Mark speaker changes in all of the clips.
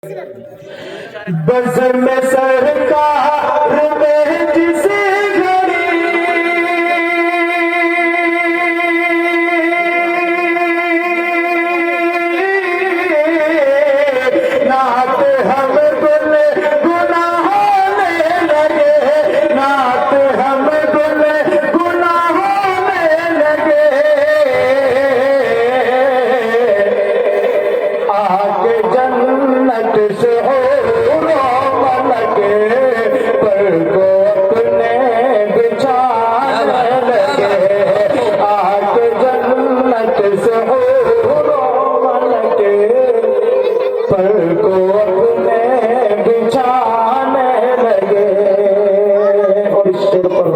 Speaker 1: बस में सरकार में जिसे घड़ी नात हम गुल गुनाहों में लगे, नात हम गुल गुनाहों में लगे, आके जन्नत से हो लगे पर को अपने बिछाने लगे, आके जन्नत से हो लगे पर को अपने बिछाने लगे। और इस शेर पर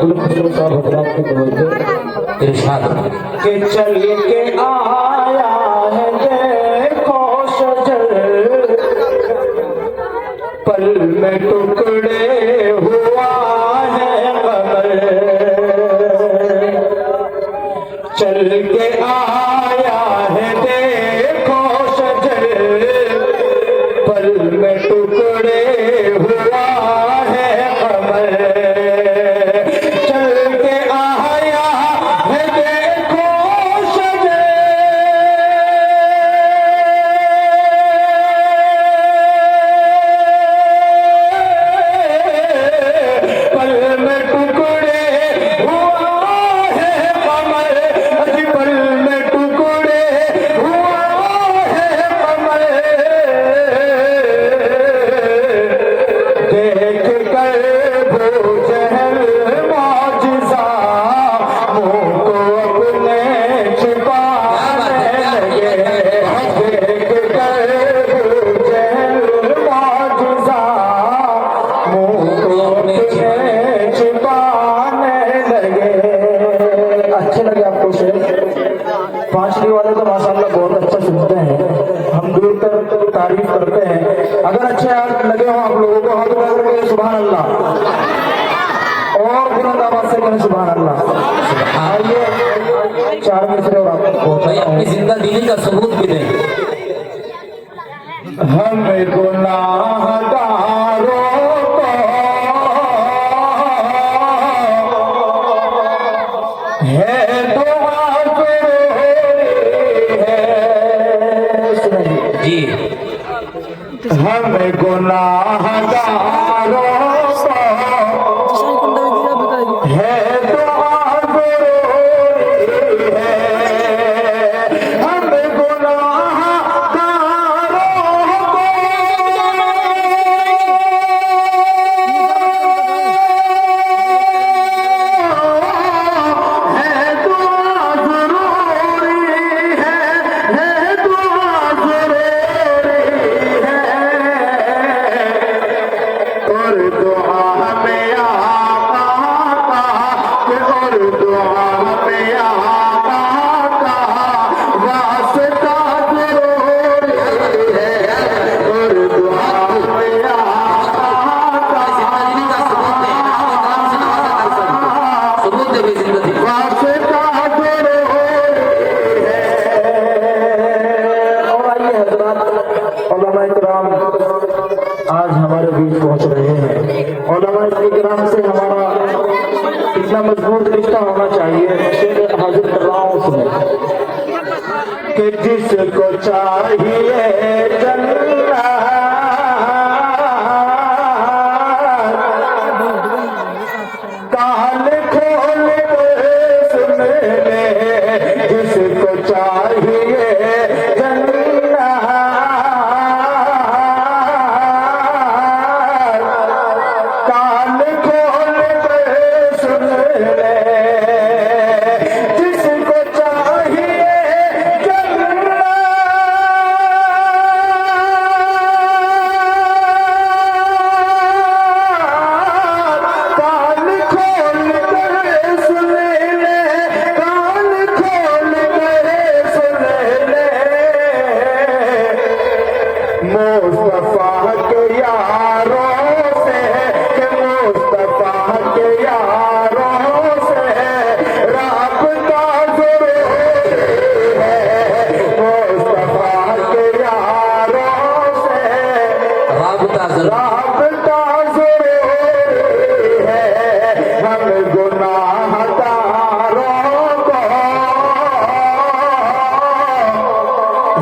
Speaker 1: दुल्हन साहब हजरात की तवज्जो इरशाद के चल के आया है देखो शजर, पल में टुकड़े हुआ है कमर, चल के आया है देखो शजर, पल में टुकड़े हुआ है कमर, चल के आया है देखो शजर, पल में टुकड़े हुआ है कमर, अजी पल में टुकड़े हुआ है कमर, देख कर वो जहल मौजिज़ा मुँह को अपने छिपाने लगे, देख कर वो जहल मौजिज़ा मुँह को अपने छिपाने लगे। अच्छे लगे आपको शेर? पांचवी वाले तो माशाल्लाह बहुत अच्छा सुनते हैं, हम दूर तक तारीफ करते हैं। अगर अच्छे आप लगे हो आप लोगों को हाथ उठा करके सुभान अल्लाह, और बुलंद आवाज से कहें सुभान अल्लाह। आइए चार मिसरे और आपको
Speaker 2: भाई अपनी जिंदा दीनी का सबूत भी दें।
Speaker 1: हम गुनाहगारों को है दुआ ज़रूरी है, सुनिए
Speaker 2: जी
Speaker 1: हम गुनाहगारों को है दुआ ज़रूरी है, हम गुनाहगारों को है दुआ ज़रूरी है दुआ ज़रूरी है, और दुआ में आका और दुआ में आका वास्ता ज़रूरी है, और दुआ में आका
Speaker 2: सबूत दे भाई जिंदगी
Speaker 1: वास्ता ज़रूरी है। और आइए हज़रात उलमा इकराम आज हमारे बीच पहुंच रहे हैं। उलमा इकराम से हमारा इतना मजबूत रिश्ता होना चाहिए। शेर हाजिर कर रहा हूँ सुने कि जिसको चाहिए जन्नत कान खोल के सुन ले, जिसको चाहिए जन्नत कान खोल के सुन ले, जिसको चाहिए जन्नत राबता ज़रूरी है हम गुनाहगारों को,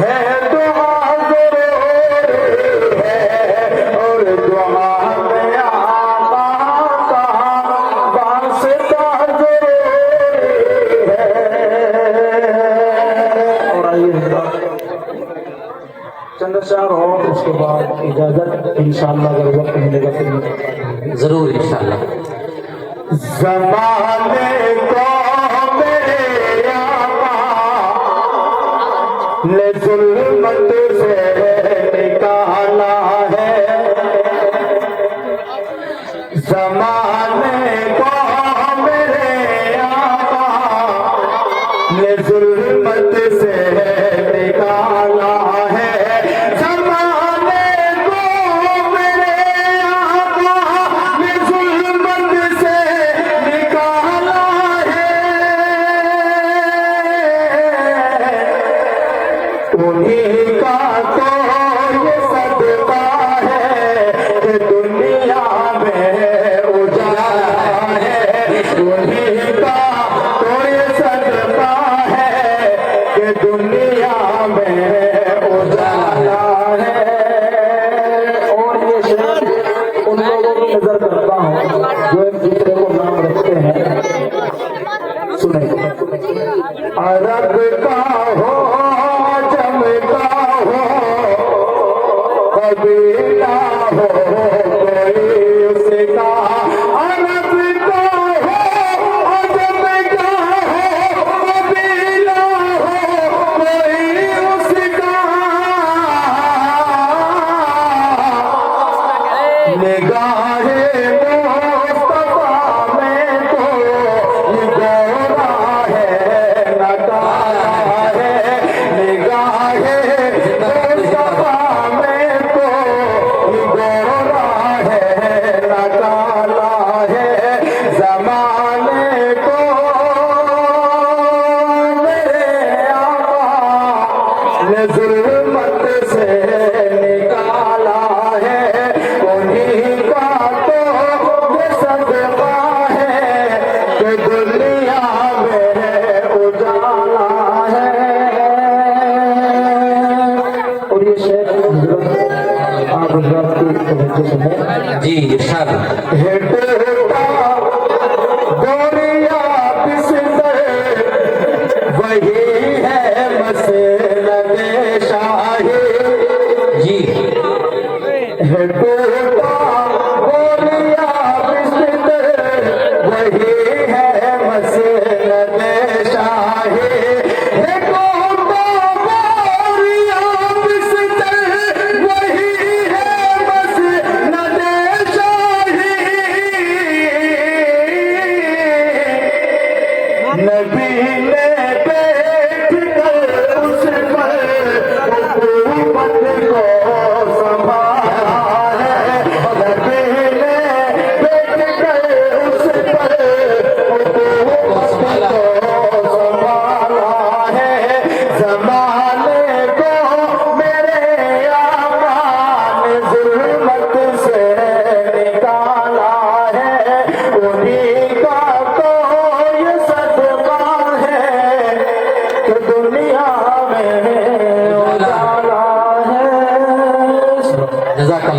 Speaker 1: है दुआ ज़रूरी है और दुआ में आका का वास्ता ज़रूरी है। और आइए चंद चार और उसके बाद इजाजत इंशाअल्लाह, अगर वक्त मिलेगा तो
Speaker 2: जरूर इंशाल्लाह।
Speaker 1: ज़माने को मेरे आका ने ज़ुल्मत से निकाला है, ज़माने को मेरे आका ने ज़ुल्मत से निकाला है, ज़माने को मेरे आका ने ज़ुल्मत से निकाला है। उन्हीं का तो ये सदका है कि दुनिया में उजाला है, उन्हीं का तो ये सदका है कि दुनिया में उजाला है। और ये शेर उन लोगों की नजर करता हूँ जो एक दूसरे को नाम रखते हैं। सुने, अरब का हो जम का हो कबीला हो कोई उसका, अरब का हो जम का हो कबीला हो कोई उसका, निगाहे मुस्तफा में तो ये गोरा है न काला है, निगाहे मुस्तफा में तो ये गोरा है न काला है, ज़माने को मेरे आका ने ज़ुल्मत से निकाला है, उन्हीं का तो ये सदका है कि दुनिया में उजाला है। और ये शेर आप हज़रात की तवज्जो सुने।
Speaker 2: जी इरशाद।
Speaker 1: है टूटा गोरिया बिस्तर वही है मसलबे शाही,
Speaker 2: जी
Speaker 1: है टूटा गोरिया बिस्तर वही है मसलबे शाही, है टूटा गोरिया बिस्तर वही है मसलबे शाही। नबी ने बैठ कर उस पर हुकूमत को संभाला है, नबी ने बैठ कर उस पर हुकूमत को संभाला है, ज़माने को मेरे आका ने ज़ुल्मत से निकाला है, उन्हीं का तो ये सदका है कि दुनिया में उजाला है।
Speaker 2: जज़ाकल्लाह।